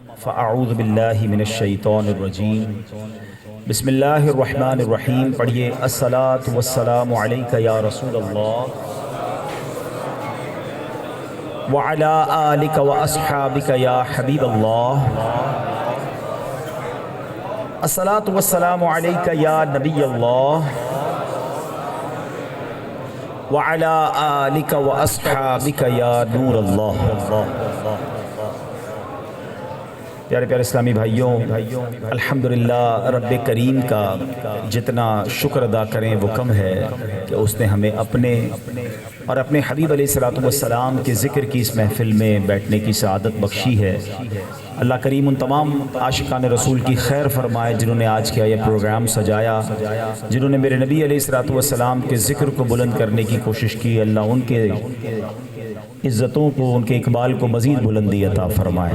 فاعوذ باللہ من الشیطان الرجیم بسم اللہ الرحمن الرحیم پڑھیے الصلاۃ والسلام علیک یا رسول اللہ وعلی آلک واصحابک یا حبیب اللہ الصلاۃ والسلام علیک یا نبی اللہ وعلی آلک واصحابک یا نور اللہ۔ پیارے پیارے اسلامی بھائیوں، الحمدللہ رب کریم کا جتنا شکر ادا کریں وہ کم ہے کہ اس نے ہمیں اپنے اور اپنے حبیب علیہ الصلوۃ والسلام کے ذکر کی اس محفل میں بیٹھنے کی سعادت بخشی ہے۔ اللہ کریم ان تمام عاشقان رسول کی خیر فرمائے جنہوں نے آج کا یہ پروگرام سجایا، جنہوں نے میرے نبی علیہ الصلوۃ والسلام کے ذکر کو بلند کرنے کی کوشش کی۔ اللہ ان کے عزتوں کو، ان کے اقبال کو مزید بلندی عطا فرمائے۔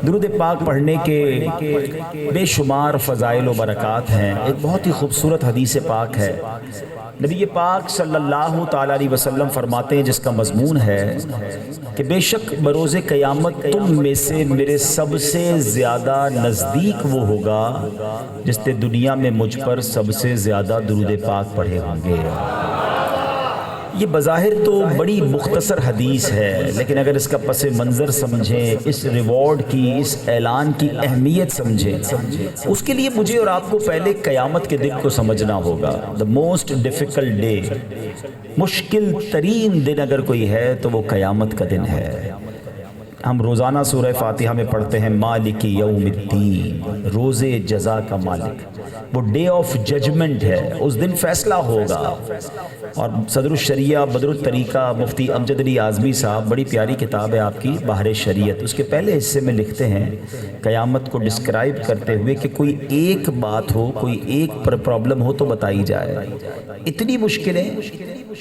درود پاک پڑھنے کے بے شمار فضائل و برکات ہیں۔ ایک بہت ہی خوبصورت حدیث پاک ہے، نبی پاک صلی اللہ تعالیٰ علیہ وسلم فرماتے ہیں، جس کا مضمون ہے کہ بے شک بروز قیامت تم میں سے میرے سب سے زیادہ نزدیک وہ ہوگا جس نے دنیا میں مجھ پر سب سے زیادہ درود پاک پڑھے ہوں گے۔ یہ بظاہر تو بڑی مختصر حدیث ہے، لیکن اگر اس کا پس منظر سمجھیں، اس ریوارڈ کی، اس اعلان کی اہمیت سمجھیں، اس کے لیے مجھے اور آپ کو پہلے قیامت کے دن کو سمجھنا ہوگا۔ the most difficult day، مشکل ترین دن اگر کوئی ہے تو وہ قیامت کا دن ہے۔ ہم روزانہ سورہ فاتحہ میں پڑھتے ہیں مالک یوم الدین، روز جزا کا مالک، وہ ڈے آف ججمنٹ ہے، اس دن فیصلہ ہوگا۔ اور صدر الشریعہ بدر الطریقہ مفتی امجد علی اعظمی صاحب، بڑی پیاری کتاب ہے آپ کی بحر شریعت، اس کے پہلے حصے میں لکھتے ہیں قیامت کو ڈسکرائب کرتے ہوئے کہ کوئی ایک بات ہو، کوئی ایک پرابلم ہو تو بتائی جائے۔ اتنی مشکلیں،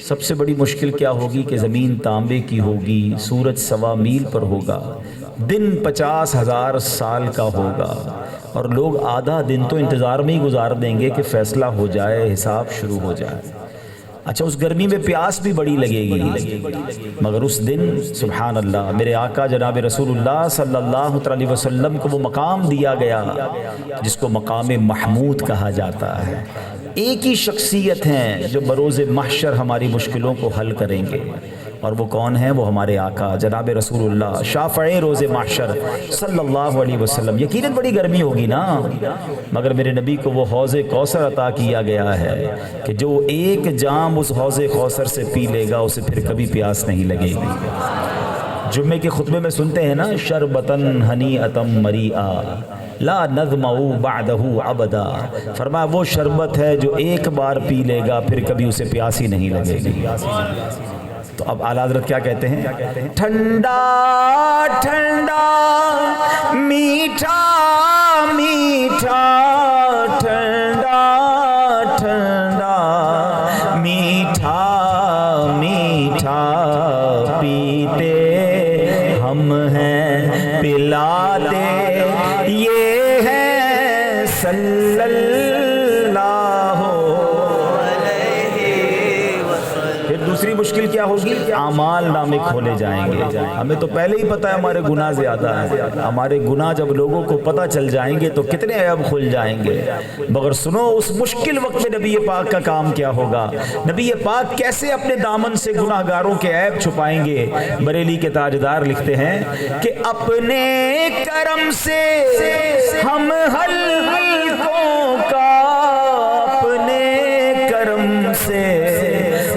سب سے بڑی مشکل کیا ہوگی کہ زمین تانبے کی ہوگی، سورج 1.25 میل پر ہوگا، دن 50,000 سال کا ہوگا، اور لوگ آدھا دن تو انتظار میں ہی گزار دیں گے کہ فیصلہ ہو جائے، حساب شروع ہو جائے۔ اچھا، اس گرمی میں پیاس بھی بڑی لگے گی، مگر اس دن سبحان اللہ میرے آقا جناب رسول اللہ صلی اللہ علیہ وسلم کو وہ مقام دیا گیا جس کو مقام محمود کہا جاتا ہے۔ ایک ہی شخصیت ہیں جو بروز محشر ہماری مشکلوں کو حل کریں گے، اور وہ کون ہیں؟ وہ ہمارے آقا جناب رسول اللہ شافع روز محشر صلی اللہ علیہ وسلم۔ یقیناً بڑی گرمی ہوگی نا، مگر میرے نبی کو وہ حوض کوثر عطا کیا گیا ہے کہ جو ایک جام اس حوض کوثر سے پی لے گا اسے پھر کبھی پیاس نہیں لگے گی۔ جمعے کے خطبے میں سنتے ہیں نا، شربتن ہنیئتم مریئا لا نظمع بعدہ ابدا، فرمایا وہ شربت ہے جو ایک بار پی لے گا پھر کبھی اسے پیاس ہی نہیں لگے گی۔ تو اب اعلیٰ حضرت کیا کہتے ہیں؟ ٹھنڈا ٹھنڈا میٹھا میٹھا، ٹھنڈا ٹھنڈا میٹھا میٹھا، پیتے ہم ہیں پلاتے یہ ہے صلی اللہ۔ دوسری مشکل کیا ہوگی؟ اعمال نامے کھولے جائیں گے۔ ہمیں تو پہلے ہی پتہ ہے ہمارے گناہ زیادہ ہیں، ہمارے گناہ جب لوگوں کو پتہ چل جائیں گے تو کتنے عیب کھل جائیں گے۔ مگر سنو، اس مشکل وقت میں نبی پاک کا کام کیا ہوگا؟ نبی پاک کیسے اپنے دامن سے گناہ گاروں کے عیب چھپائیں گے؟ بریلی کے تاجدار لکھتے ہیں کہ اپنے کرم سے ہم حلقوں کا، اپنے کرم سے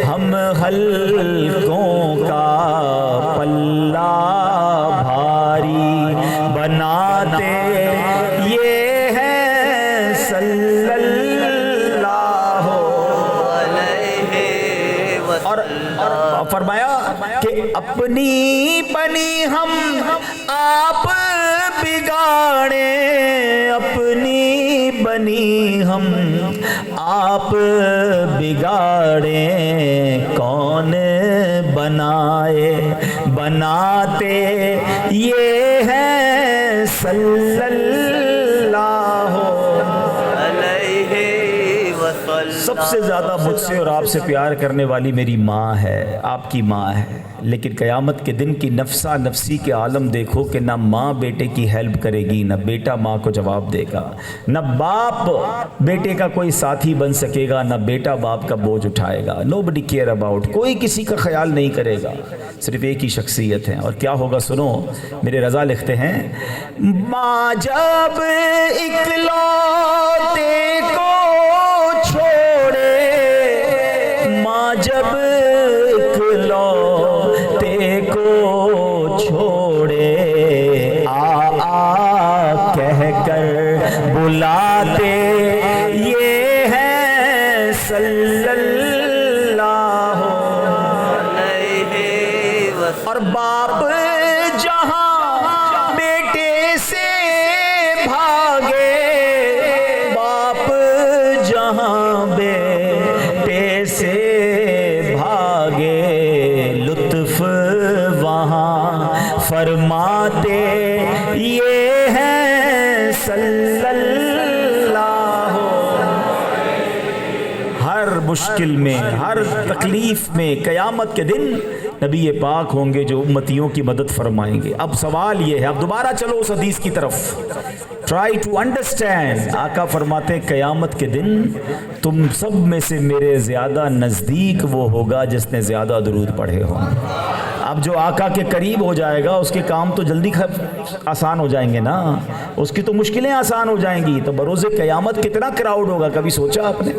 ہم حلقوں کا پلہ بھاری بناتے یہ ہے صلی اللہ علیہ وسلم۔ اور فرمایا کہ اپنی بنی ہم آپ بگاڑے، اپنی بنی ہم آپ بگاڑے، کون بنائے بناتے یہ ہے صلی اللہ علیہ وسلم۔ سب سے زیادہ مجھ سے اور آپ سے پیار کرنے والی میری ماں ہے، آپ کی ماں ہے، لیکن قیامت کے دن کی نفسا نفسی کے عالم دیکھو کہ نہ ماں بیٹے کی ہیلپ کرے گی، نہ بیٹا ماں کو جواب دے گا، نہ باپ بیٹے کا کوئی ساتھی بن سکے گا، نہ بیٹا باپ کا بوجھ اٹھائے گا. nobody care about، کوئی کسی کا خیال نہیں کرے گا، صرف ایک ہی شخصیت ہے. اور کیا ہوگا سنو، میرے رضا لکھتے ہیں، ماں جب اکلوتے کو چھوڑے، ماں جب اکلوتے کو چھوڑے، آ کہہ کر بلاتے یہ ہے صلی اللہ علیہ وسلم. اور باپ جہاں بیٹے سے بھاگے، باپ جہاں بیٹے سے بھاگے، لطف وہاں فرماتے یہ ہے صلی اللہ. ہر مشکل میں، ہر تکلیف میں قیامت کے دن نبی پاک ہوں گے جو امتیوں کی مدد فرمائیں گے. اب سوال یہ ہے، اب دوبارہ چلو اس حدیث کی طرف، ٹرائی ٹو انڈرسٹینڈ. آقا فرماتے ہیں قیامت کے دن تم سب میں سے میرے زیادہ نزدیک وہ ہوگا جس نے زیادہ درود پڑھے ہوں. اب جو آقا کے قریب ہو جائے گا اس کے کام تو جلدی آسان ہو جائیں گے نا، اس کی تو مشکلیں آسان ہو جائیں گی. تو بروز قیامت کتنا کراؤڈ ہوگا، کبھی سوچا آپ نے؟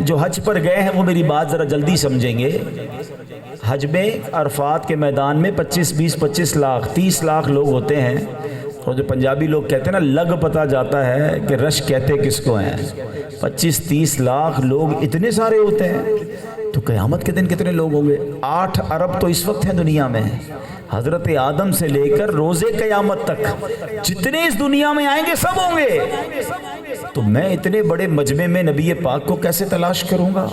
جو حج پر گئے ہیں وہ میری بات ذرا جلدی سمجھیں گے. حج میں عرفات کے میدان میں 25 لاکھ 30 لاکھ لوگ ہوتے ہیں، اور جو پنجابی لوگ کہتے ہیں نا، لگ پتا جاتا ہے کہ رش کہتے کس کو ہیں. 25-30 لاکھ لوگ اتنے سارے ہوتے ہیں، تو قیامت کے دن کتنے لوگ ہوں گے؟ 8 ارب تو اس وقت ہیں دنیا میں. حضرت آدم سے لے کر روز قیامت تک جتنے اس دنیا میں آئیں گے سب ہوں گے. تو میں اتنے بڑے مجمع میں نبی پاک کو کیسے تلاش کروں گا،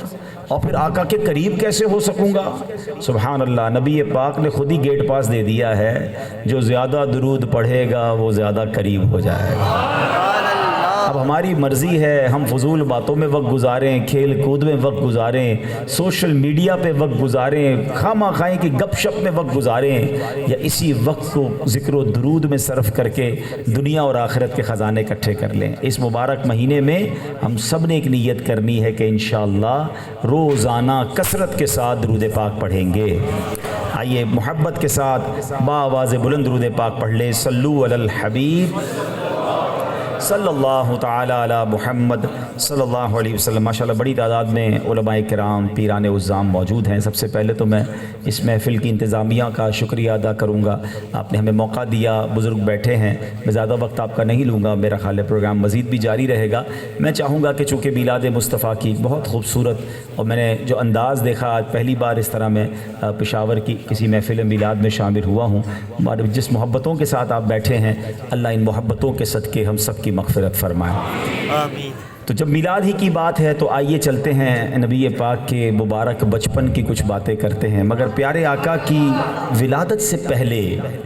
اور پھر آقا کے قریب کیسے ہو سکوں گا؟ سبحان اللہ، نبی پاک نے خود ہی گیٹ پاس دے دیا ہے، جو زیادہ درود پڑھے گا وہ زیادہ قریب ہو جائے گا. اب ہماری مرضی ہے، ہم فضول باتوں میں وقت گزاریں، کھیل کود میں وقت گزاریں، سوشل میڈیا پہ وقت گزاریں، خواہ خواہی کی گپ شپ میں وقت گزاریں، یا اسی وقت کو ذکر و درود میں صرف کر کے دنیا اور آخرت کے خزانے اکٹھے کر لیں. اس مبارک مہینے میں ہم سب نے ایک نیت کرنی ہے کہ انشاءاللہ روزانہ کثرت کے ساتھ درود پاک پڑھیں گے. آئیے محبت کے ساتھ بآواز بلند درود پاک پڑھ لیں. صلو علی الحبیب صلی اللہ تعالی علی محمد صلی اللہ علیہ وسلم. ماشاءاللہ بڑی تعداد میں علماء کرام، پیران عظام موجود ہیں. سب سے پہلے تو میں اس محفل کی انتظامیہ کا شکریہ ادا کروں گا، آپ نے ہمیں موقع دیا، بزرگ بیٹھے ہیں. میں زیادہ وقت آپ کا نہیں لوں گا، میرا خیال ہے پروگرام مزید بھی جاری رہے گا. میں چاہوں گا کہ چونکہ میلاد مصطفیٰ کی بہت خوبصورت، اور میں نے جو انداز دیکھا، آج پہلی بار اس طرح میں پشاور کی کسی محفل میلاد میں شامل ہوا ہوں. جس محبتوں کے ساتھ آپ بیٹھے ہیں، اللہ ان محبتوں کے صدقے ہم سب کی مغفرت فرمائے. آمین. تو جب میلاد ہی کی بات ہے تو آئیے چلتے ہیں نبی پاک کے مبارک بچپن کی کچھ باتیں کرتے ہیں. مگر پیارے آقا کی ولادت سے پہلے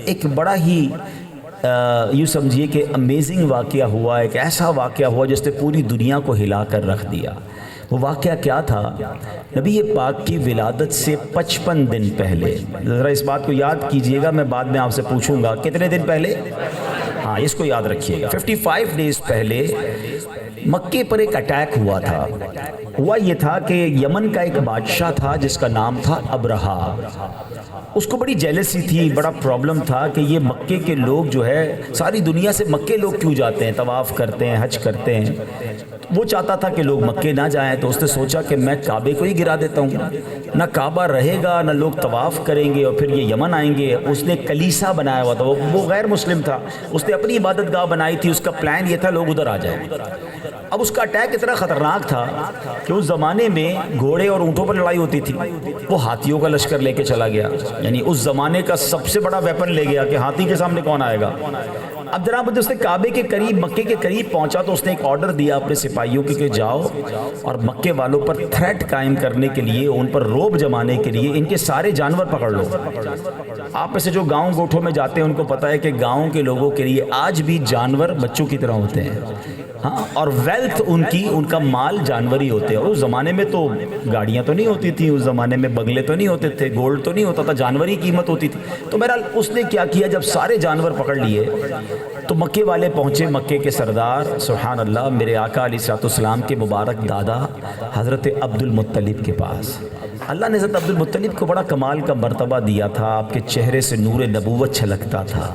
ایک بڑا ہی یوں سمجھیے کہ امیزنگ واقعہ ہوا، ایک ایسا واقعہ ہوا جس نے پوری دنیا کو ہلا کر رکھ دیا. وہ واقعہ کیا تھا؟ نبی پاک کی ولادت سے 55 دن پہلے، ذرا اس بات کو یاد کیجئے گا، میں بعد میں آپ سے پوچھوں گا کتنے دن پہلے. ہاں اس کو یاد رکھیے گا، 55 ڈیز پہلے مکے پر ایک اٹیک ہوا تھا. ہوا یہ تھا کہ یمن کا ایک بادشاہ تھا جس کا نام تھا ابرہا. اس کو بڑی جیلسی تھی، بڑا پرابلم تھا کہ یہ مکے کے لوگ جو ہے، ساری دنیا سے مکے لوگ کیوں جاتے ہیں، طواف کرتے ہیں، حج کرتے ہیں. وہ چاہتا تھا کہ لوگ مکے نہ جائیں، تو اس نے سوچا کہ میں کعبے کو ہی گرا دیتا ہوں، نہ کعبہ رہے گا نہ لوگ طواف کریں گے، اور پھر یہ یمن آئیں گے. اس نے کلیسا بنایا ہوا تھا، وہ غیر مسلم تھا، اس نے اپنی عبادت گاہ بنائی تھی. اس کا پلان یہ تھا لوگ ادھر آ جائیں. اب اس کا اٹیک اتنا خطرناک تھا کہ اس زمانے میں گھوڑے اور اونٹوں پر لڑائی ہوتی تھی، وہ ہاتھیوں کا لشکر لے کے چلا گیا. یعنی اس زمانے کا سب سے بڑا ویپن لے گیا کہ ہاتھی کے سامنے کون آئے گا. اب جناب اس نے کعبے کے قریب، مکے کے قریب پہنچا تو اس نے ایک آرڈر دیا اپنے سپاہیوں کے کہ جاؤ اور مکے والوں پر تھریٹ قائم کرنے کے لیے، ان پر روب جمانے کے لیے ان کے سارے جانور پکڑ لو. آپ میں سے جو گاؤں گوٹھوں میں جاتے ہیں ان کو پتہ ہے کہ گاؤں کے لوگوں کے لیے آج بھی جانور بچوں کی طرح ہوتے ہیں. ہاں، اور ویلتھ ان کا مال جانور ہی ہوتے ہیں. اور اس زمانے میں تو گاڑیاں تو نہیں ہوتی تھیں، اس زمانے میں بنگلے تو نہیں ہوتے تھے، گولڈ تو نہیں ہوتا تھا، جانور ہی قیمت ہوتی تھی. تو بہرحال اس نے کیا کیا، جب سارے جانور پکڑ لیے تو مکے والے پہنچے، مکے کے سردار سبحان اللہ میرے آقا علیہ الصلوۃ والسلام کے مبارک دادا حضرت عبد المطلب کے پاس. اللہ نے حضرت عبد المطلب کو بڑا کمال کا مرتبہ دیا تھا. آپ کے چہرے سے نور نبوت چھلکتا تھا،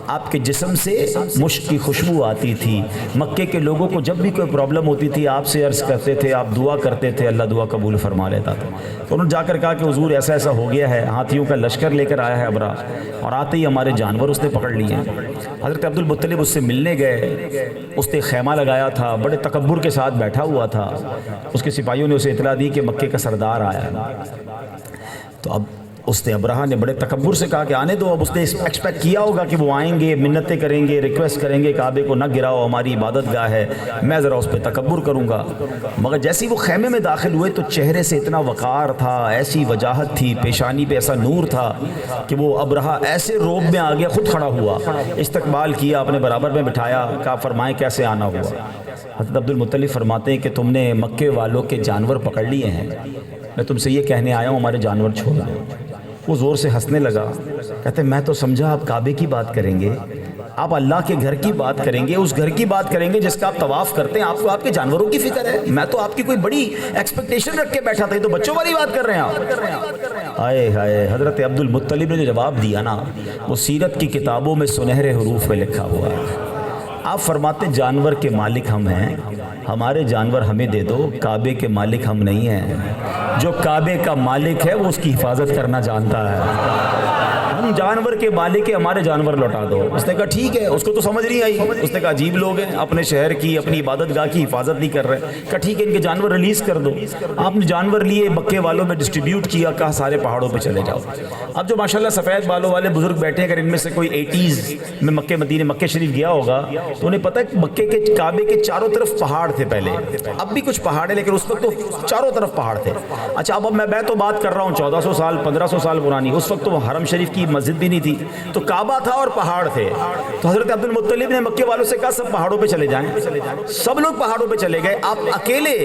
آپ کے جسم سے مشک کی خوشبو آتی تھی. مکے کے لوگوں کو جب بھی کوئی پرابلم ہوتی تھی آپ سے عرض کرتے تھے، آپ دعا کرتے تھے، اللہ دعا قبول فرما لیتا تھا. تو انہوں نے جا کر کہا کہ حضور ایسا ایسا ہو گیا ہے، ہاتھیوں کا لشکر لے کر آیا ہے ابرا، اور آتے ہی ہمارے جانور اس نے پکڑ لیے. حضرت عبد المطلب اس سے ملنے گئے، اس نے خیمہ لگایا تھا، بڑے تکبر کے ساتھ بیٹھا ہوا تھا. اس کے سپاہیوں نے اسے اطلاع دی کہ مکے کا سردار آیا. تو اب اس نے ابرہہ نے بڑے تکبر سے کہا کہ آنے دو. اب اس نے ایکسپیکٹ کیا ہوگا کہ وہ آئیں گے، منتیں کریں گے، ریکویسٹ کریں گے کعبے کو نہ گراؤ، ہماری عبادت گاہ ہے، میں ذرا اس پہ تکبر کروں گا. مگر جیسے وہ خیمے میں داخل ہوئے تو چہرے سے اتنا وقار تھا، ایسی وجاہت تھی، پیشانی پہ ایسا نور تھا کہ وہ ابرہہ ایسے روب میں آ گیا، خود کھڑا ہوا، استقبال کیا، اپنے برابر میں بٹھایا، کہا فرمائیں کیسے آنا ہوا. حضرت عبد المطلب فرماتے ہیں کہ تم نے مکے والوں کے جانور پکڑ لیے ہیں، میں تم سے یہ کہنے آیا ہوں ہمارے جانور چھوڑ دو. وہ زور سے ہنسنے لگا، کہتے میں تو سمجھا آپ کعبے کی بات کریں گے، آپ اللہ کے گھر کی بات کریں گے، اس گھر کی بات کریں گے جس کا آپ طواف کرتے ہیں، آپ کو آپ کے جانوروں کی فکر ہے. میں تو آپ کی کوئی بڑی ایکسپیکٹیشن رکھ کے بیٹھا تھا، یہ تو بچوں والی بات کر رہے ہیں آپ. آئے ہائے، حضرت عبد المطلب نے جو جواب دیا نا وہ سیرت کی کتابوں میں سنہرے حروف میں لکھا ہوا ہے. آپ فرماتے جانور کے مالک ہم ہیں، ہمارے جانور ہمیں دے دو، کعبے کے مالک ہم نہیں ہیں. جو کعبے کا مالک ہے وہ اس کی حفاظت کرنا جانتا ہے. ہم جانور کے مالک ہیں، ہمارے جانور لوٹا دو. اس نے کہا ٹھیک ہے. اس کو تو سمجھ نہیں آئی. اس نے کہا عجیب لوگ ہیں، اپنے شہر کی اپنی عبادت گاہ کی حفاظت نہیں کر رہے. کہا ٹھیک ہے ان کے جانور ریلیز کر دو. آپ نے جانور لیے، مکے والوں میں ڈسٹریبیوٹ کیا، کہا سارے پہاڑوں پہ چلے جاؤ. اب جو ماشاءاللہ سفید بالوں والے بزرگ بیٹھے ہیں، اگر ان میں سے کوئی 80s میں مکے مدینے مکے شریف گیا ہوگا تو انہیں پتہ ہے مکے کے کعبے کے چاروں طرف پہاڑ تھے. پہلے اب بھی کچھ پہاڑ ہیں لیکن اس وقت تو چاروں طرف پہاڑ تھے. اچھا اب میں تو بات کر رہا ہوں 1400 سال 1500 سال پرانی. اس وقت تو حرم شریف کی مسجد بھی نہیں تھی، تو کعبہ تھا اور پہاڑ تھے. تو حضرت عبد المطلب نے مکے والوں سے کہا سب پہاڑوں پہ چلے جائیں. سب لوگ پہاڑوں پہ چلے گئے. آپ اکیلے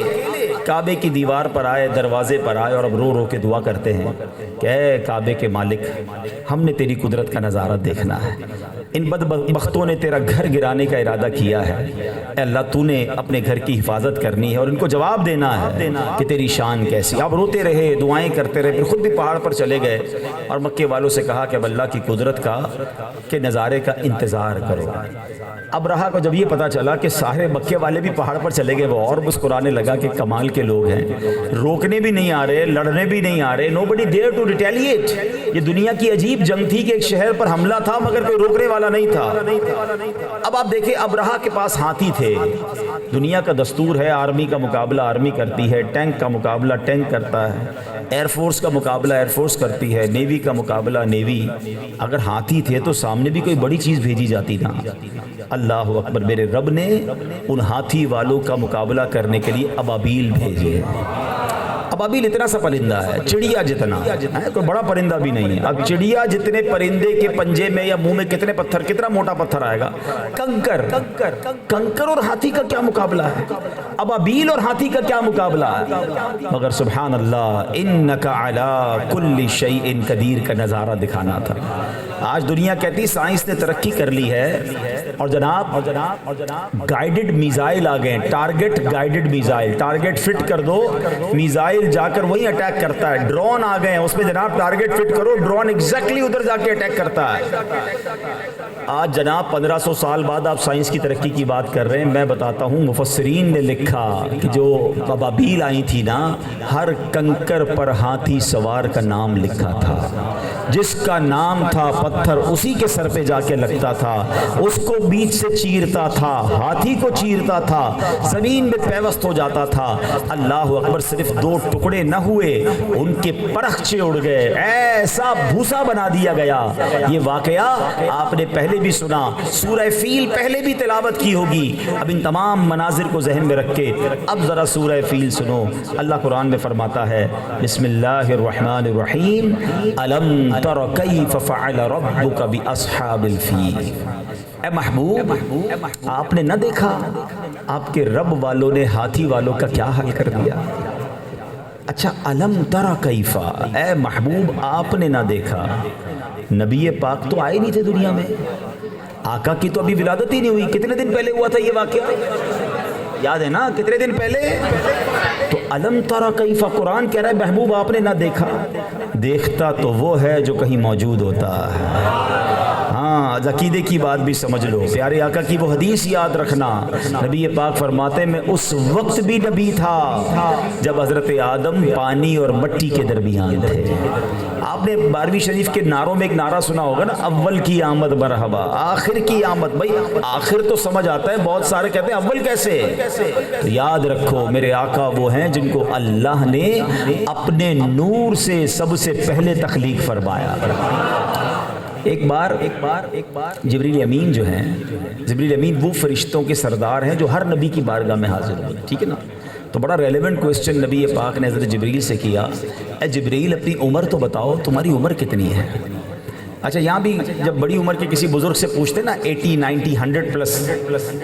کعبے کی دیوار پر آئے، دروازے پر آئے، اور اب رو رو کے دعا کرتے ہیں کہ اے کعبے کے مالک، ہم نے تیری قدرت کا نظارہ دیکھنا ہے. ان بدبختوں نے تیرا گھر گرانے کا ارادہ کیا ہے. اے اللہ تو نے اپنے گھر کی حفاظت کرنی ہے اور ان کو جواب دینا ہے کہ تیری شان کیسی. آپ روتے رہے، دعائیں کرتے رہے، پھر خود بھی پہاڑ پر چلے گئے اور مکے والوں سے کہا کہ اب اللہ کی قدرت کا کے نظارے کا انتظار کرو. ابرہہ کو جب یہ پتا چلا کہ سارے مکے والے بھی پہاڑ پر چلے گئے، وہ اور مسکرانے لگا کہ کمال کے لوگ ہیں، روکنے بھی نہیں آ رہے، لڑنے بھی نہیں آ رہے. nobody dare to retaliate. یہ دنیا کی عجیب جنگ تھی کہ ایک شہر پر حملہ تھا مگر کوئی روکنے والا نہیں تھا. اب آپ دیکھیں ابرہہ کے پاس ہاتھی تھے. دنیا کا دستور ہے آرمی کا مقابلہ آرمی کرتی ہے، ٹینک کا مقابلہ ٹینک کرتا ہے، ایئر فورس کا مقابلہ ایئر فورس کرتی ہے، نیوی کا مقابلہ نیوی. اگر ہاتھی تھے تو سامنے بھی کوئی بڑی چیز بھیجی جاتی نا. اللہ اکبر، میرے رب نے ان ہاتھی والوں کا مقابلہ کرنے کے لیے ابابیل بھیجے. ابابیل اتنا سا پرندہ ہے، چڑیا جتنا ہے، کوئی بڑا پرندہ بھی نہیں ہے. اب چڑیا جتنے پرندے کے پنجے میں یا منہ میں کتنے پتھر، کتنا موٹا پتھر آئے گا. کنکر اور ہاتھی کا کیا مقابلہ ہے، ابابیل اور ہاتھی کا کیا مقابلہ ہے. مگر سبحان اللہ، انک علی کل شیء قدیر کا نظارہ دکھانا تھا. آج دنیا کہتی سائنس نے ترقی کر لی ہے اور جناب گائیڈڈ میزائل آ گئے. Target guided missile, target fit کر دو، میزائل جا کر وہی اٹیک کرتا ہے. ڈرون آ گئے ہیں، اس میں جناب ٹارگٹ فٹ کرو، ڈرون ایگزیکٹلی ادھر جا کے اٹیک کرتا ہے. آج جناب 1500 سال بعد آپ سائنس کی ترقی کی بات کر رہے ہیں. میں بتاتا ہوں مفسرین نے لکھا کہ جو ابابیل آئی تھی نا، ہر کنکر پر ہاتھی سوار کا نام لکھا تھا. جس کا نام تھا پتھر اسی کے سر پہ جا کے لگتا تھا، اس کو بیچ سے چیرتا تھا، ہاتھی کو چیرتا تھا، زمین میں پیوست ہو جاتا تھا. اللہ اکبر، صرف 2 ٹکڑے نہ ہوئے، ان کے پرخچے اڑ گئے، ایسا بھوسا بنا دیا گیا. یہ واقعہ آپ نے پہلے بھی سنا، سورہ فیل پہلے بھی تلاوت کی ہوگی. اب ان تمام مناظر کو ذہن میں رکھ کے اب ذرا سورہ فیل سنو. اللہ قرآن میں فرماتا ہے بسم اللہ الرحمن الرحیم، الم تر کیف فعل ربک باصحاب الفیل. اے محبوب آپ نے نہ دیکھا آپ کے رب والوں نے ہاتھی والوں کا کیا حال کر دیا؟ اچھا الم ترى کیفا، اے محبوب آپ نے نہ دیکھا، نبی پاک تو آئے نہیں تھے دنیا میں، آقا کی تو ابھی ولادت ہی نہیں ہوئی، کتنے دن پہلے ہوا تھا یہ واقعہ؟ یاد ہے نا کتنے دن پہلے؟ تو الم ترى کیفا قرآن کہہ رہا ہے محبوب آپ نے نہ دیکھا، دیکھتا تو وہ ہے جو کہیں موجود ہوتا ہے۔ ہاں عقیدے کی بات بھی سمجھ لو، پیارے آقا کی وہ حدیث یاد رکھنا، نبی پاک فرماتے میں اس وقت بھی نبی تھا جب حضرت آدم پانی اور مٹی کے درمیان تھے۔ آپ نے 12ویں شریف کے نعروں میں ایک نعرہ سنا ہوگا نا، اول کی آمد مرحبا، آخر کی آمد۔ بھائی آخر تو سمجھ آتا ہے، بہت سارے کہتے ہیں اول کیسے؟ تو یاد رکھو میرے آقا وہ ہیں جن کو اللہ نے اپنے نور سے سب سے پہلے تخلیق فرمایا۔ ایک بار جبریل امین جو ہیں، جبریل امین وہ فرشتوں کے سردار ہیں جو ہر نبی کی بارگاہ میں حاضر ہوئے، ٹھیک ہے نا؟ تو بڑا ریلیونٹ کوئسچن نبی پاک نے حضرت جبریل سے کیا، اے جبریل اپنی عمر تو بتاؤ، تمہاری عمر کتنی ہے؟ اچھا یہاں بھی جب بڑی عمر کے کسی بزرگ سے پوچھتے نا 80 90 100 پلس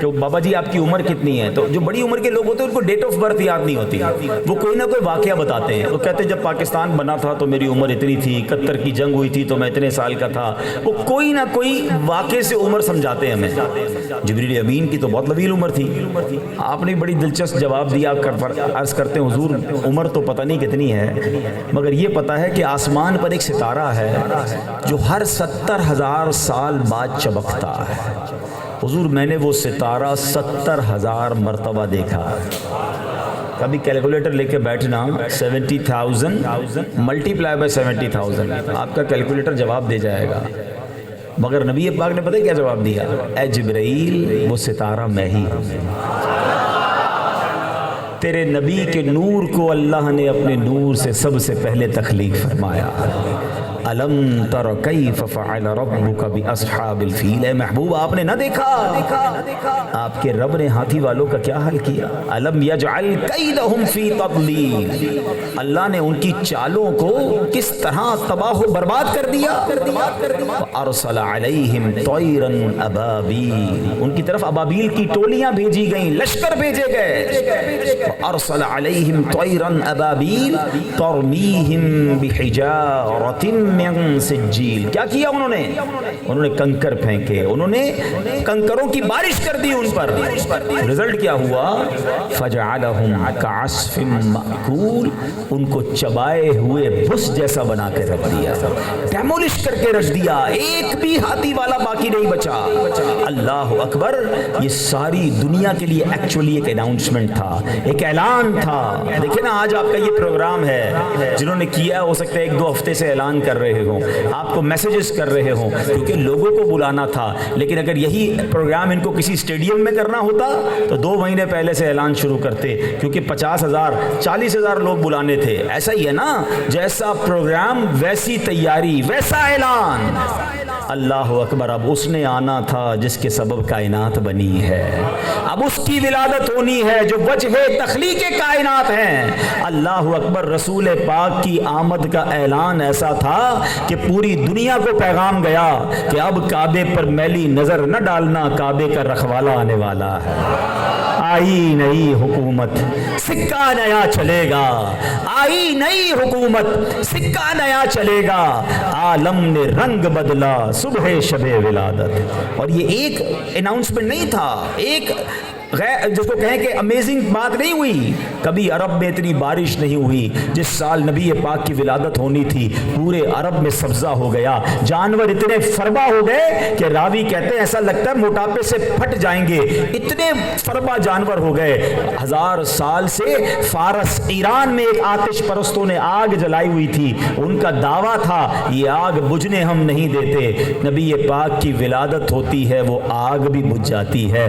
کہ بابا جی آپ کی عمر کتنی ہے، تو جو بڑی عمر کے لوگ ہوتے ہیں ان کو ڈیٹ آف برتھ یاد نہیں ہوتی، وہ کوئی نہ کوئی واقعہ بتاتے ہیں، وہ کہتے ہیں جب پاکستان بنا تھا تو میری عمر اتنی تھی، 71 کی جنگ ہوئی تھی تو میں اتنے سال کا تھا، وہ کوئی نہ کوئی واقعے سے عمر سمجھاتے ہیں ہمیں۔ جبریل امین کی تو بہت طویل عمر تھی، آپ نے بڑی دلچسپ جواب دیا، عرض کرتے ہیں حضور عمر تو پتہ نہیں کتنی ہے، مگر یہ پتہ ہے کہ آسمان پر ایک ستارہ ہے جو ہر 70,000 سال بعد چمکتا ہے۔ حضور میں نے وہ ستارہ 70,000 مرتبہ دیکھا۔ کبھی کیلکولیٹر لے کے بیٹھنا، 70,000 ملٹیپلائی بائی 70,000، آپ کا کیلکولیٹر جواب دے جائے گا۔ مگر نبی پاک نے پتہ کیا جواب دیا؟ اے جبرائیل وہ ستارہ میں ہی ہوں، تیرے نبی کے نور کو اللہ نے اپنے نور سے سب سے پہلے تخلیق فرمایا۔ الم تر کیف فعل ربک باصحاب الفیل، اے محبوب آپ نے نہ دیکھا آپ کے رب نے ہاتھی والوں کا کیا حال کیا؟ الم یجعل کیدہم فی تضلیل، اللہ نے ان کی چالوں کو کس طرح تباہ و برباد کر دیا۔ ارسل علیہم طیرا ابابیل، ان کی طرف ابابیل کی ٹولیاں بھیجی گئیں، لشکر بھیجے گئے۔ ارسل علیہم طیرا ابابیل ترمیہم بحجارۃ من سجیل، کیا کیا انہوں نے کنکر پھینکے، انہوں نے کنکروں کی بارش کر دی ان پر۔ رزلٹ کیا ہوا؟ فجعلہم کعصف مأکول، ان کو چبائے ہوئے بھس جیسا بنا کے رکھ دیا، ڈیمولش کر کے رکھ دیا، ایک بھی ہاتھی والا باقی نہیں بچا۔ اللہ اکبر، یہ ساری دنیا کے لیے ایکچولی ایک اناؤنسمنٹ تھا، ایک اعلان تھا۔ دیکھیں نا آج آپ کا یہ پروگرام ہے، جنہوں نے کیا ہو سکتا ہے 1-2 ہفتے سے اعلان کر رہے ہوں، آپ کو میسیجز کر رہے ہوں، کیونکہ لوگوں کو بلانا تھا۔ لیکن اگر یہی پروگرام ان کو کسی اسٹیڈیم میں کرنا ہوتا تو 2 مہینے پہلے سے اعلان شروع کرتے، کیونکہ 50,000 40,000 لوگ بلانے تھے۔ ایسا ہی ہے نا، جیسا پروگرام ویسی تیاری ویسا اعلان۔ اللہ اکبر، اب اس نے آنا تھا جس کے سبب کائنات بنی ہے، اب اس کی ولادت ہونی ہے جو وجہ تخلیق کائنات ہیں۔ اللہ اکبر، رسول پاک کی آمد کا اعلان ایسا تھا کہ پوری دنیا کو پیغام گیا کہ اب کعبے پر میلی نظر نہ ڈالنا، کعبے کا رکھوالا آنے والا ہے۔ آئی نئی حکومت، سکہ نیا چلے گا، آئی نئی حکومت، سکہ نیا چلے گا، عالم نے رنگ بدلا صبح شب ولادت۔ اور یہ ایک اناؤنسمنٹ نہیں تھا، ایک جس کو کہیں کہ امیزنگ بات نہیں ہوئی، کبھی عرب میں اتنی بارش نہیں ہوئی۔ جس سال نبی پاک کی ولادت ہونی تھی پورے عرب میں سبزہ ہو گیا، جانور اتنے فربا ہو گئے کہ راوی کہتے ہیں ایسا لگتا ہے موٹاپے سے پھٹ جائیں گے، اتنے فربا جانور ہو گئے۔ 1000 سال سے فارس ایران میں ایک آتش پرستوں نے آگ جلائی ہوئی تھی، ان کا دعویٰ تھا یہ آگ بجھنے ہم نہیں دیتے، نبی پاک کی ولادت ہوتی ہے وہ آگ بھی بجھ جاتی ہے۔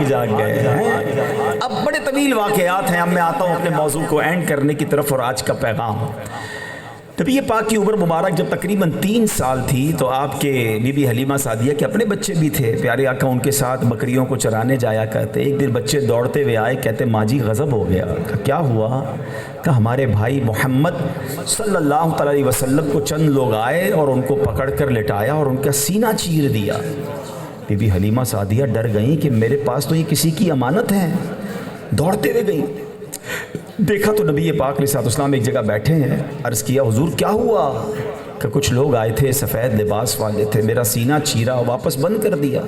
بھاگ جاگ گئے ہیں۔ اب بڑے طویل واقعات ہیں، اب میں آتا ہوں اپنے موضوع کو اینڈ کرنے کی طرف اور آج کا پیغام۔ نبی پاک کی عمر مبارک جب تقریباً 3 سال تھی تو آپ کے بی بی حلیمہ سعدیہ کے اپنے بچے بھی تھے، پیارے آقا ان کے ساتھ بکریوں کو چرانے جایا کرتے۔ ایک دن بچے دوڑتے ہوئے آئے، کہتے ماں جی غضب ہو گیا۔ کیا ہوا؟ کہ ہمارے بھائی محمد صلی اللہ علیہ وسلم کو چند لوگ آئے اور ان کو پکڑ کر لٹایا اور ان کا سینہ چیر دیا۔ بی بی حلیمہ سعدیہ ڈر گئیں کہ میرے پاس تو یہ کسی کی امانت ہے، دوڑتے ہوئے گئیں، دیکھا تو نبی پاک علیہ السلام ایک جگہ بیٹھے ہیں۔ عرض کیا حضور کیا ہوا؟ کہ کچھ لوگ آئے تھے، سفید لباس والے تھے، میرا سینہ چیرا، واپس بند کر دیا،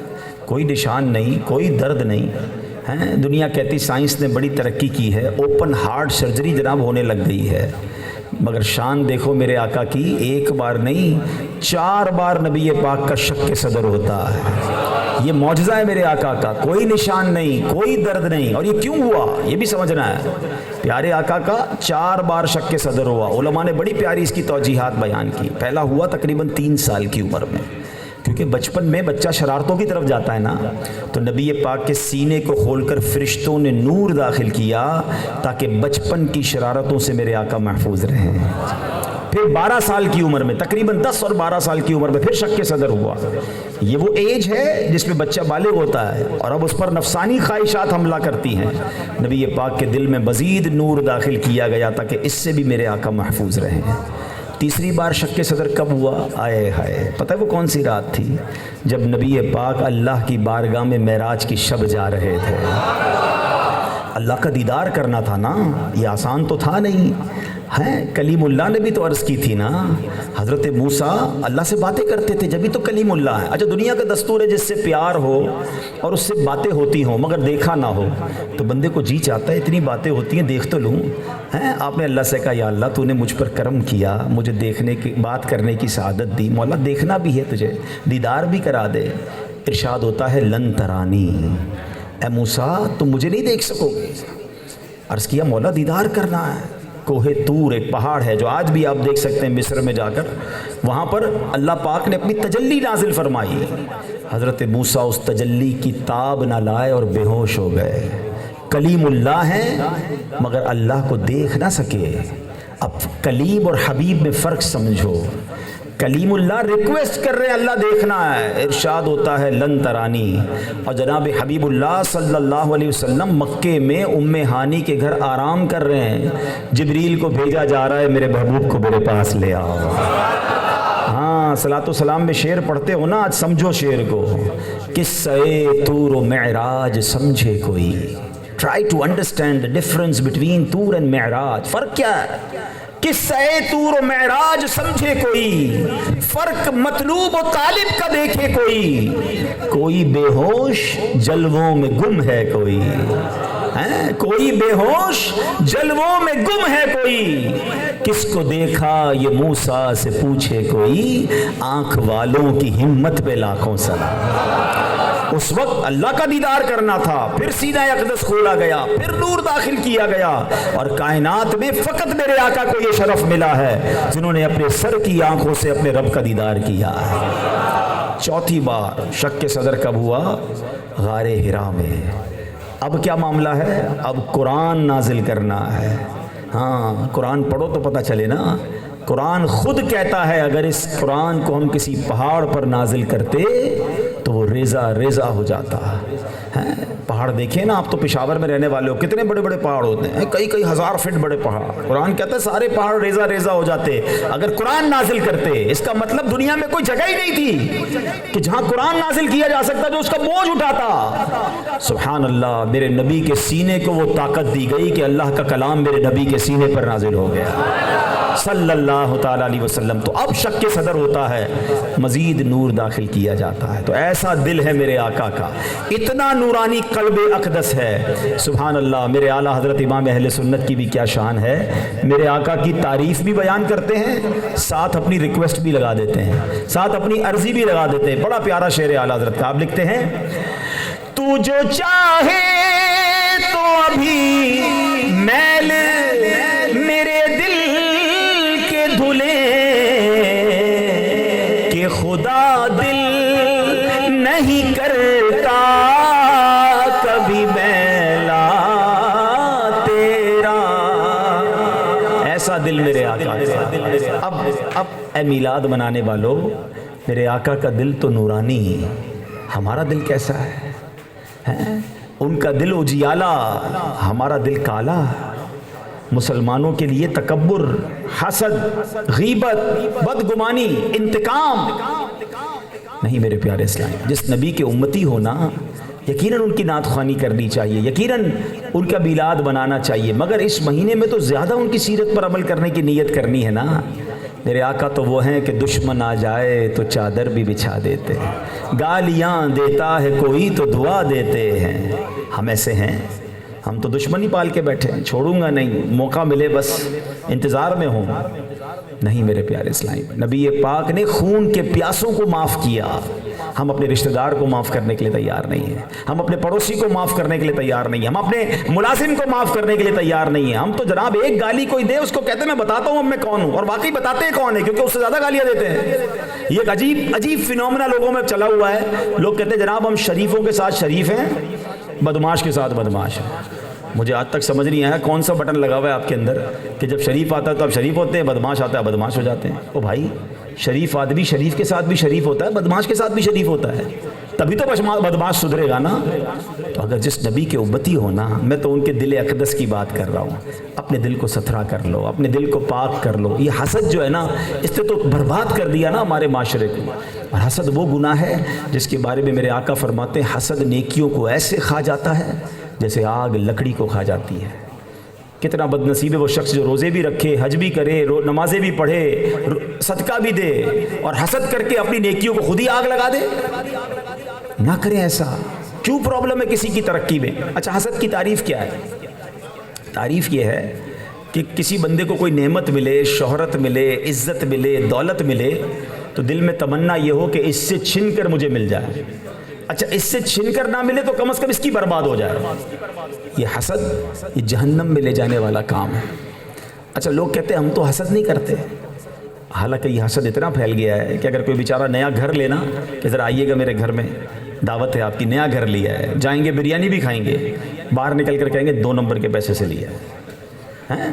کوئی نشان نہیں، کوئی درد نہیں ہیں۔ دنیا کہتی سائنس نے بڑی ترقی کی ہے، اوپن ہارٹ سرجری جناب ہونے لگ گئی ہے، مگر شان دیکھو میرے آقا کی، ایک بار نہیں 4 بار نبی پاک کا شق صدر ہوتا ہے۔ یہ معجزہ ہے میرے آقا کا، کوئی نشان نہیں، کوئی درد نہیں۔ اور یہ کیوں ہوا یہ بھی سمجھنا ہے۔ پیارے آقا کا 4 بار شق صدر ہوا۔ علماء نے بڑی پیاری اس کی توجیحات بیان کی۔ پہلا ہوا تقریباً 3 سال کی عمر میں، کیونکہ بچپن میں بچہ شرارتوں کی طرف جاتا ہے نا، تو نبی پاک کے سینے کو کھول کر فرشتوں نے نور داخل کیا تاکہ بچپن کی شرارتوں سے میرے آقا محفوظ رہیں۔ پھر 12 سال کی عمر میں، تقریباً 10 اور 12 سال کی عمر میں پھر شق صدر ہوا۔ یہ وہ ایج ہے جس میں بچہ بالغ ہوتا ہے اور اب اس پر نفسانی خواہشات حملہ کرتی ہیں۔ نبی پاک کے دل میں مزید نور داخل کیا گیا تاکہ اس سے بھی میرے آقا محفوظ رہیں۔ تیسری بار شق صدر کب ہوا؟ آئے ہائے، پتہ ہے وہ کون سی رات تھی؟ جب نبی پاک اللہ کی بارگاہ میں معراج کی شب جا رہے تھے۔ اللہ کا دیدار کرنا تھا نا، یہ آسان تو تھا نہیں ہے۔ کلیم اللہ نے بھی تو عرض کی تھی نا، حضرت موسیٰ اللہ سے باتیں کرتے تھے جبھی تو کلیم اللہ ہے۔ اچھا دنیا کا دستور ہے جس سے پیار ہو اور اس سے باتیں ہوتی ہوں مگر دیکھا نہ ہو تو بندے کو جی چاہتا ہے اتنی باتیں ہوتی ہیں دیکھ تو لوں ہیں۔ آپ نے اللہ سے کہا یا اللہ تو نے مجھ پر کرم کیا، مجھے دیکھنے کی بات کرنے کی سعادت دی، مولا دیکھنا بھی ہے تجھے، دیدار بھی کرا دے۔ ارشاد ہوتا ہے لن ترانی، اے موسیٰ تم مجھے نہیں دیکھ سکو گے۔ عرض کیا مولا دیدار کرنا ہے۔ کوہ طور ایک پہاڑ ہے جو آج بھی آپ دیکھ سکتے ہیں مصر میں جا کر، وہاں پر اللہ پاک نے اپنی تجلی نازل فرمائی۔ حضرت موسیٰ اس تجلی کی تاب نہ لائے اور بے ہوش ہو گئے۔ کلیم اللہ ہیں مگر اللہ کو دیکھ نہ سکے۔ اب کلیم اور حبیب میں فرق سمجھو۔ کلیم اللہ ریکویسٹ کر رہے ہیں اللہ دیکھنا ہے، ارشاد ہوتا ہے لن ترانی، اور جناب حبیب اللہ صلی اللہ علیہ وسلم مکے میں ام ہانی کے گھر آرام کر رہے ہیں، جبریل کو بھیجا جا رہا ہے میرے محبوب کو میرے پاس لے آؤ۔ ہاں صلاۃ و سلام میں شعر پڑھتے ہو نا، آج سمجھو شعر کو۔ قصہ طور و معراج سمجھے کوئی، try to understand the difference between طور and معراج۔ فرق کیا ہے؟ قصہ طور و معراج سمجھے کوئی، فرق مطلوب و طالب کا دیکھے کوئی، کوئی بے ہوش جلووں میں گم ہے کوئی، کوئی بے ہوش جلووں میں گم ہے کوئی، کس کو دیکھا یہ موسیٰ سے پوچھے کوئی، آنکھ والوں کی ہمت پہ لاکھوں سلام۔ اس وقت اللہ کا دیدار کرنا تھا، پھر سینہ اقدس کھولا گیا، پھر نور داخل کیا گیا، اور کائنات میں فقط میرے آقا کو یہ شرف ملا ہے جنہوں نے اپنے سر کی آنکھوں سے اپنے رب کا دیدار کیا ہے۔ چوتھی بار شق صدر کب ہوا؟ غار حرا میں۔ اب کیا معاملہ ہے؟ اب قرآن نازل کرنا ہے۔ ہاں قرآن پڑھو تو پتہ چلے نا، قرآن خود کہتا ہے اگر اس قرآن کو ہم کسی پہاڑ پر نازل کرتے تو وہ ریزہ ریزہ ہو جاتا ہے۔ پہاڑ دیکھیں نا، آپ تو پشاور میں رہنے والے ہو، کتنے بڑے بڑے پہاڑ ہوتے ہیں، کئی ہزار فٹ بڑے پہاڑ۔ قرآن کہتا ہے سارے پہاڑ ریزہ ریزہ ہو جاتے اگر قرآن نازل کرتے۔ اس کا مطلب دنیا میں کوئی جگہ ہی نہیں تھی کہ جہاں قرآن نازل کیا جا سکتا جو اس کا بوجھ اٹھاتا۔ سبحان اللہ، میرے نبی کے سینے کو وہ طاقت دی گئی کہ اللہ کا کلام میرے نبی کے سینے پر نازل ہو گیا صلی اللہ تعالی علیہ وسلم۔ تو اب شق صدر ہوتا ہے، مزید نور داخل کیا جاتا ہے۔ تو ایسا دل ہے میرے آقا کا، اتنا نورانی قلب اقدس ہے۔ سبحان اللہ، میرے اعلیٰ حضرت امام اہل سنت کی بھی کیا شان ہے، میرے آقا کی تعریف بھی بیان کرتے ہیں، ساتھ اپنی ریکویسٹ بھی لگا دیتے ہیں، ساتھ اپنی عرضی بھی لگا دیتے ہیں۔ بڑا پیارا شعر اعلیٰ حضرت کا، آپ لکھتے ہیں تو جو چاہے تو ابھی میل میرے دل کے دھلے کہ خدا دل نہیں کرتا کبھی اب اے میلاد منانے والوں، میرے آقا کا دل تو نورانی، ہمارا دل کیسا ہے؟ ان کا دل اجیالا، ہمارا دل کالا۔ مسلمانوں کے لیے تکبر، حسد، غیبت، بدگمانی، انتقام نہیں میرے پیارے اسلامی۔ جس نبی کے امتی ہونا، یقیناً ان کی نعت خوانی کرنی چاہیے، یقیناً ان کا میلاد بنانا چاہیے، مگر اس مہینے میں تو زیادہ ان کی سیرت پر عمل کرنے کی نیت کرنی ہے نا۔ میرے آقا تو وہ ہیں کہ دشمن آ جائے تو چادر بھی بچھا دیتے ہیں، گالیاں دیتا ہے کوئی تو دعا دیتے ہیں۔ ہم ایسے ہیں، ہم تو دشمنی پال کے بیٹھے ہیں، چھوڑوں گا نہیں، موقع ملے بس انتظار میں ہوں۔ نہیں میرے پیارے اسلامی، نبی پاک نے خون کے پیاسوں کو معاف کیا، ہم اپنے رشتہ دار کو معاف کرنے کے لیے تیار نہیں ہیں، ہم اپنے پڑوسی کو معاف کرنے کے لیے تیار نہیں ہیں، ہم اپنے ملازم کو معاف کرنے کے لیے تیار نہیں ہیں۔ ہم تو جناب ایک گالی کوئی دے اس کو کہتے ہیں میں بتاتا ہوں اب میں کون ہوں، اور واقعی بتاتے ہیں کون ہے، کیونکہ اس سے زیادہ گالیاں دیتے ہیں۔ یہ ایک عجیب فینومینا لوگوں میں چلا ہوا ہے، لوگ کہتے ہیں جناب ہم شریفوں کے ساتھ شریف ہیں، بدماش کے ساتھ بدماش ہیں۔ مجھے آج تک سمجھ نہیں آیا کون سا بٹن لگا ہوا ہے آپ کے اندر کہ جب شریف آتا ہے تو آپ شریف ہوتے ہیں، بدماش آتا ہے بدماش ہو جاتے ہیں۔ او بھائی، شریف آدمی شریف کے ساتھ بھی شریف ہوتا ہے، بدماش کے ساتھ بھی شریف ہوتا ہے، تبھی تو بدماش سدھرے گا نا۔ تو اگر جس نبی کے امتی ہونا، میں تو ان کے دل اقدس کی بات کر رہا ہوں، اپنے دل کو ستھرا کر لو، اپنے دل کو پاک کر لو۔ یہ حسد جو ہے نا، اس نے تو برباد کر دیا نا ہمارے معاشرے کو۔ اور حسد وہ گناہ ہے جس کے بارے میں میرے آقا فرماتے ہیں حسد نیکیوں کو ایسے کھا جاتا ہے جیسے آگ لکڑی کو کھا جاتی ہے۔ کتنا بد نصیب ہے وہ شخص جو روزے بھی رکھے، حج بھی کرے، نمازیں بھی پڑھے، صدقہ بھی دے، اور حسد کر کے اپنی نیکیوں کو خود ہی آگ لگا دے۔ نہ کریں ایسا۔ کیوں پرابلم ہے کسی کی ترقی میں؟ اچھا، حسد کی تعریف کیا ہے؟ تعریف یہ ہے کہ کسی بندے کو کوئی نعمت ملے، شہرت ملے، عزت ملے، دولت ملے، تو دل میں تمنا یہ ہو کہ اس سے چھن کر مجھے مل جائے۔ اچھا، اس سے چھن کر نہ ملے تو کم از کم اس کی برباد ہو جائے۔ یہ حسد، یہ جہنم میں لے جانے والا کام ہے۔ اچھا، لوگ کہتے ہیں ہم تو حسد نہیں کرتے، حالانکہ یہ حسد اتنا پھیل گیا ہے کہ اگر کوئی بیچارہ نیا گھر لینا کہ ذرا آئیے گا میرے گھر میں، دعوت ہے آپ کی، نیا گھر لیا ہے، جائیں گے بریانی بھی کھائیں گے، باہر نکل کر کہیں گے 2 نمبر کے پیسے سے لیا ہے۔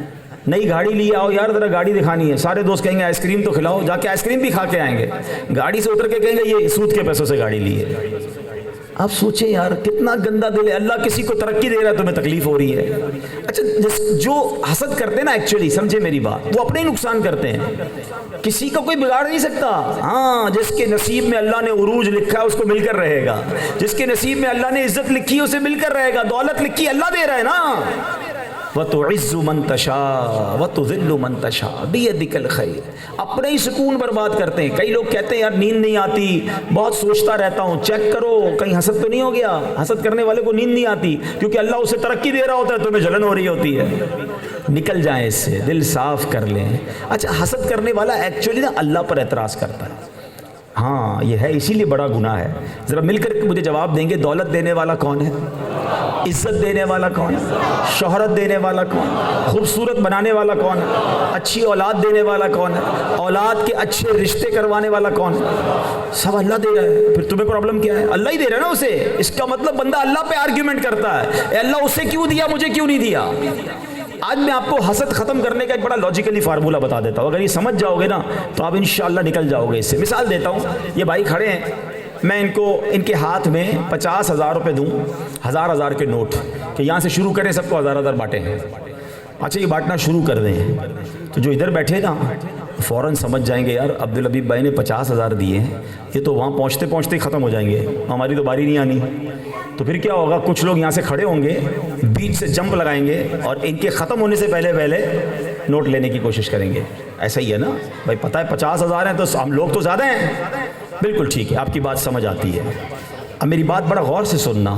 نئی گاڑی لے آؤ یار، ذرا گاڑی دکھانی ہے، سارے دوست کہیں گے آئس کریم تو کھلاؤ، جا کے آئس کریم بھی کھا کے آئیں گے، گاڑی سے اتر کے کہیں گے یہ سود کے پیسوں سے گاڑی لی ہے۔ آپ سوچیں یار کتنا گندا دل ہے۔ اللہ کسی کو ترقی دے رہا ہے، تمہیں تکلیف ہو رہی ہے۔ اچھا، جو حسد کرتے ہیں نا، ایکچولی سمجھے میری بات، وہ اپنے ہی نقصان کرتے ہیں، کسی کا کوئی بگاڑ نہیں سکتا۔ ہاں، جس کے نصیب میں اللہ نے عروج لکھا ہے اس کو مل کر رہے گا، جس کے نصیب میں اللہ نے عزت لکھی ہے اسے مل کر رہے گا، دولت لکھی اللہ دے رہا ہے نا۔ وَتُعِزُّ مَن تَشَاءُ وَتُذِلُّ مَن تَشَاءُ بِيَدِكَ الْخَيْرُ۔ اپنے ہی سکون برباد کرتے ہیں۔ کئی لوگ کہتے ہیں یار نیند نہیں آتی، بہت سوچتا رہتا ہوں، چیک کرو کہیں حسد تو نہیں ہو گیا۔ حسد کرنے والے کو نیند نہیں آتی کیونکہ اللہ اسے ترقی دے رہا ہوتا ہے، تمہیں جلن ہو رہی ہوتی ہے۔ نکل جائیں اس سے، دل صاف کر لیں۔ اچھا، حسد کرنے والا ایکچولی نا اللہ پر اعتراض کرتا ہے۔ ہاں، یہ ہے، اسی لیے بڑا گناہ ہے۔ ذرا مل کر مجھے جواب دیں گے، دولت دینے والا کون ہے؟ عزت دینے والا کون ہے؟ شہرت دینے والا کون ہے؟ خوبصورت بنانے والا کون ہے؟ اچھی اولاد دینے والا کون ہے؟ اولاد کے اچھے رشتے کروانے والا کون ہے؟ سب اللہ دے رہا ہے۔ پھر تمہیں پرابلم کیا ہے؟ اللہ ہی دے رہا ہے نا اسے۔ اس کا مطلب بندہ اللہ پہ آرگیومنٹ کرتا ہے، اے اللہ اسے کیوں دیا، مجھے کیوں نہیں دیا؟ آج میں آپ کو حسد ختم کرنے کا ایک بڑا لاجیکلی فارمولہ بتا دیتا ہوں، اگر یہ سمجھ جاؤ گے نا تو آپ انشاءاللہ نکل جاؤ گے اس سے۔ مثال دیتا ہوں، یہ بھائی کھڑے ہیں، میں ان کے ہاتھ میں 50,000 روپے دوں، 1000 کے نوٹ، کہ یہاں سے شروع کریں، سب کو 1000 بانٹیں۔ اچھا، یہ بانٹنا شروع کر دیں تو جو ادھر بیٹھے نا فوراً سمجھ جائیں گے یار عبدالحبیب بھائی نے 50,000 دیے ہیں، یہ تو وہاں پہنچتے پہنچتے ہی ختم ہو جائیں گے، ہماری تو باری نہیں آنی۔ تو پھر کیا ہوگا؟ کچھ لوگ یہاں سے کھڑے ہوں گے، بیچ سے جمپ لگائیں گے اور ان کے ختم ہونے سے پہلے نوٹ لینے کی کوشش کریں گے۔ ایسا ہی ہے نا بھائی، پتہ ہے 50,000 ہیں تو ہم لوگ تو زیادہ ہیں۔ بالکل ٹھیک ہے، آپ کی بات سمجھ آتی ہے۔ اب میری بات بڑا غور سے سننا،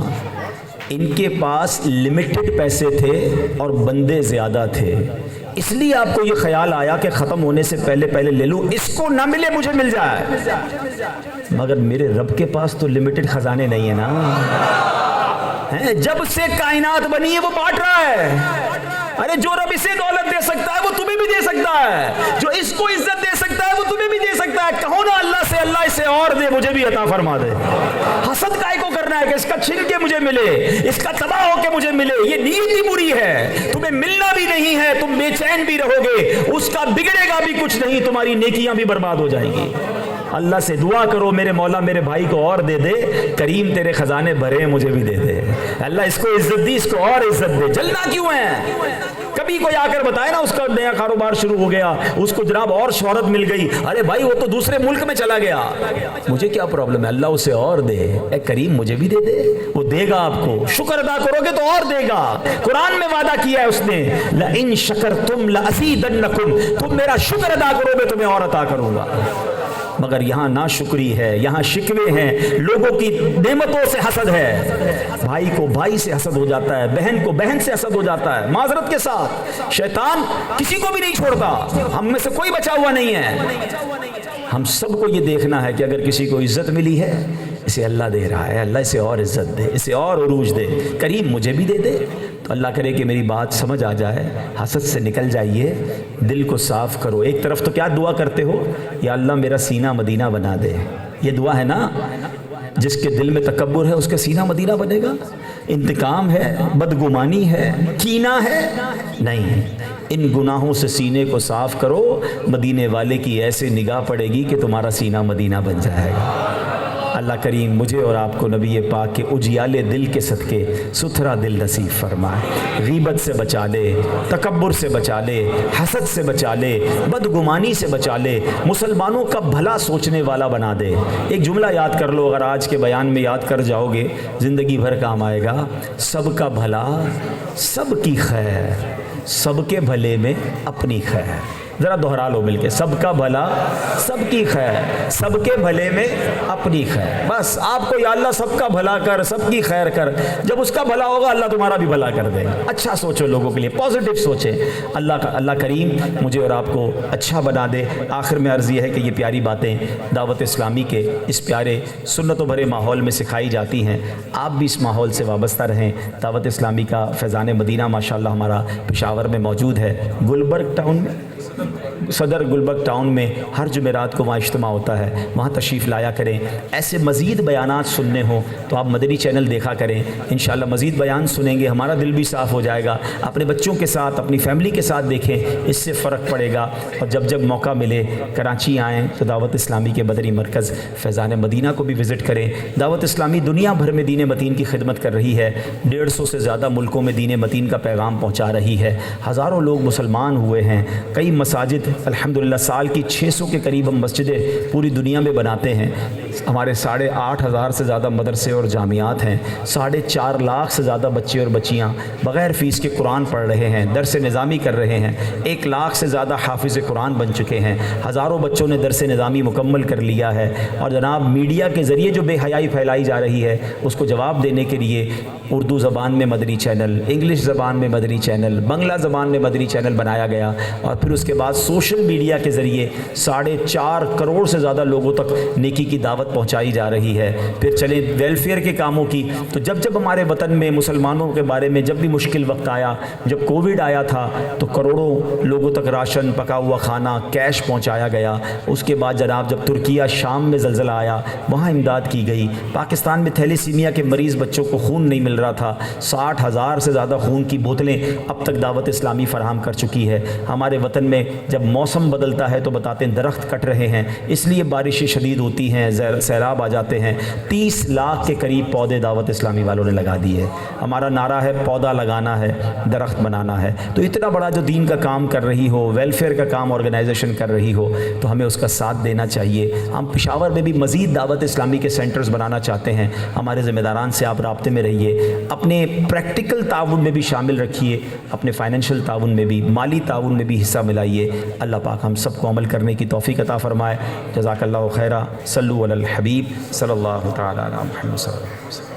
ان کے پاس لمیٹڈ پیسے تھے اور بندے زیادہ تھے، اس لیے آپ کو یہ خیال آیا کہ ختم ہونے سے پہلے لے لوں، اس کو نہ ملے مجھے مل جائے۔ مگر میرے رب کے پاس تو لمیٹڈ خزانے نہیں ہیں نا، جب سے کائنات بنی ہے وہ بانٹ رہا ہے۔ ارے جو رب اسے دولت دے سکتا ہے وہ تمہیں بھی دے سکتا ہے، جو اس کو عزت دے سکتا ہے وہ تمہیں بھی دے سکتا ہے۔ کہو نا اللہ سے، اللہ اسے اور دے، مجھے بھی عطا فرما دے۔ حسد کائے کو کرنا ہے کہ اس کا چھن کے مجھے ملے، اس کا تباہ ہو کے مجھے ملے، یہ نیت ہی بری ہے، تمہیں ملنا بھی نہیں ہے، تم بے چین بھی رہو گے، اس کا بگڑے گا بھی کچھ نہیں، تمہاری نیکیاں بھی برباد ہو جائیں گی۔ اللہ سے دعا کرو میرے مولا میرے بھائی کو اور دے دے، کریم تیرے خزانے بھرے ہیں، مجھے بھی دے دے، اللہ اس کو عزت دی، اس کو اور عزت دے۔ جلنا کیوں ہے؟ کبھی کوئی آ کر بتائے نا اس کا نیا کاروبار شروع ہو گیا، اس کو جناب اور شہرت مل گئی، ارے بھائی وہ تو دوسرے ملک میں چلا گیا، مجھے کیا پرابلم ہے، اللہ اسے اور دے، اے کریم مجھے بھی دے دے، وہ دے گا آپ کو، شکر ادا کرو گے تو اور دے گا۔ قرآن میں وعدہ کیا ہے اس نے، لَإِن شَكَرْتُمْ لَأَزِيدَنَّكُمْ، تم میرا شکر ادا کرو گے تمہیں اور عطا کروں گا۔ مگر یہاں ناشکری ہے، یہاں شکوے ہیں، لوگوں کی نعمتوں سے حسد ہے، بھائی کو بھائی سے حسد ہو جاتا ہے، بہن کو بہن سے حسد ہو جاتا ہے، معذرت کے ساتھ شیطان کسی کو بھی نہیں چھوڑتا، ہم میں سے کوئی بچا ہوا نہیں ہے۔ ہم سب کو یہ دیکھنا ہے کہ اگر کسی کو عزت ملی ہے اسے اللہ دے رہا ہے، اللہ اسے اور عزت دے، اسے اور عروج دے، کریم مجھے بھی دے دے۔ تو اللہ کرے کہ میری بات سمجھ آ جائے، حسد سے نکل جائیے، دل کو صاف کرو۔ ایک طرف تو کیا دعا کرتے ہو، یا اللہ میرا سینہ مدینہ بنا دے، یہ دعا ہے نا، جس کے دل میں تکبر ہے اس کا سینہ مدینہ بنے گا؟ انتقام ہے، بدگمانی ہے، کینہ ہے، نہیں، ان گناہوں سے سینے کو صاف کرو، مدینے والے کی ایسے نگاہ پڑے گی کہ تمہارا سینہ مدینہ بن جائے گا۔ اللہ کریم مجھے اور آپ کو نبی پاک کے اجیالے دل کے صدقے ستھرا دل نصیب فرمائے، غیبت سے بچا لے، تکبر سے بچا لے، حسد سے بچا لے، بدگمانی سے بچا لے، مسلمانوں کا بھلا سوچنے والا بنا دے۔ ایک جملہ یاد کر لو، اگر آج کے بیان میں یاد کر جاؤ گے زندگی بھر کام آئے گا، سب کا بھلا سب کی خیر، سب کے بھلے میں اپنی خیر۔ ذرا دہرا لو مل کے، سب کا بھلا سب کی خیر، سب کے بھلے میں اپنی خیر۔ بس آپ کو یا اللہ سب کا بھلا کر، سب کی خیر کر، جب اس کا بھلا ہوگا اللہ تمہارا بھی بھلا کر دے گا۔ اچھا سوچو، لوگوں کے لیے پازیٹیو سوچیں۔ اللہ کریم مجھے اور آپ کو اچھا بنا دے۔ آخر میں عرض یہ ہے کہ یہ پیاری باتیں دعوت اسلامی کے اس پیارے سنتوں بھرے ماحول میں سکھائی جاتی ہیں، آپ بھی اس ماحول سے وابستہ رہیں۔ دعوت اسلامی کا فیضان مدینہ ماشاءاللہ ہمارا پشاور میں موجود ہے، گلبرگ ٹاؤن میں، صدر گلبرگ ٹاؤن میں ہر جمعرات کو وہاں اجتماع ہوتا ہے، وہاں تشریف لایا کریں۔ ایسے مزید بیانات سننے ہوں تو آپ مدنی چینل دیکھا کریں، انشاءاللہ مزید بیان سنیں گے، ہمارا دل بھی صاف ہو جائے گا۔ اپنے بچوں کے ساتھ، اپنی فیملی کے ساتھ دیکھیں، اس سے فرق پڑے گا۔ اور جب موقع ملے کراچی آئیں تو دعوت اسلامی کے مدنی مرکز فیضان مدینہ کو بھی وزٹ کریں۔ دعوت اسلامی دنیا بھر میں دین متین کی خدمت کر رہی ہے، 150 سے زیادہ ملکوں میں دین متین کا پیغام پہنچا رہی ہے، ہزاروں لوگ مسلمان ہوئے ہیں، کئی مساجد الحمدللہ سال کی 600 کے قریب ہم مسجدیں پوری دنیا میں بناتے ہیں، ہمارے 8,500 سے زیادہ مدرسے اور جامعات ہیں، 4.5 لاکھ سے زیادہ بچے اور بچیاں بغیر فیس کے قرآن پڑھ رہے ہیں، درس نظامی کر رہے ہیں، 1 لاکھ سے زیادہ حافظ قرآن بن چکے ہیں، ہزاروں بچوں نے درس نظامی مکمل کر لیا ہے۔ اور جناب میڈیا کے ذریعے جو بے حیائی پھیلائی جا رہی ہے اس کو جواب دینے کے لیے اردو زبان میں مدنی چینل، انگلش زبان میں مدنی چینل، بنگلہ زبان میں مدنی چینل بنایا گیا، اور پھر اس کے بعد سوشل میڈیا کے ذریعے 4.5 کروڑ سے زیادہ لوگوں تک نیکی کی دعوت پہنچائی جا رہی ہے۔ پھر چلیں ویلفیئر کے کاموں کی، تو جب ہمارے وطن میں مسلمانوں کے بارے میں جب بھی مشکل وقت آیا، جب کووڈ آیا تھا تو کروڑوں لوگوں تک راشن، پکا ہوا کھانا، کیش پہنچایا گیا۔ اس کے بعد جناب جب ترکیہ شام میں زلزلہ آیا وہاں امداد کی گئی۔ پاکستان میں تھیلیسیمیا کے مریض بچوں کو خون نہیں مل رہا تھا، 60,000 سے زیادہ خون کی بوتلیں اب تک دعوت اسلامی فراہم کر چکی ہے۔ ہمارے وطن میں جب موسم بدلتا ہے تو بتاتے ہیں درخت کٹ رہے ہیں، اس لیے بارشیں شدید ہوتی ہیں، سیلاب آ جاتے ہیں۔ 30 لاکھ کے قریب پودے دعوت اسلامی والوں نے لگا دیے۔ ہمارا نعرہ ہے پودا لگانا ہے، درخت بنانا ہے۔ تو اتنا بڑا جو دین کا کام کر رہی ہو، ویلفیئر کا کام آرگنائزیشن کر رہی ہو، تو ہمیں اس کا ساتھ دینا چاہیے۔ ہم پشاور میں بھی مزید دعوت اسلامی کے سینٹرز بنانا چاہتے ہیں، ہمارے ذمہ داران سے آپ رابطے میں رہیے، اپنے پریکٹیکل تعاون میں بھی شامل رکھیے، اپنے فائنینشیل تعاون میں بھی، مالی تعاون میں بھی حصہ ملائیے۔ اللہ پاک ہم سب کو عمل کرنے کی توفیق عطا فرمائے۔ جزاک اللہ خیرہ۔ صلو علی الحبیب صلی اللہ تعالی علی محمد صلی اللہ علیہ وسلم۔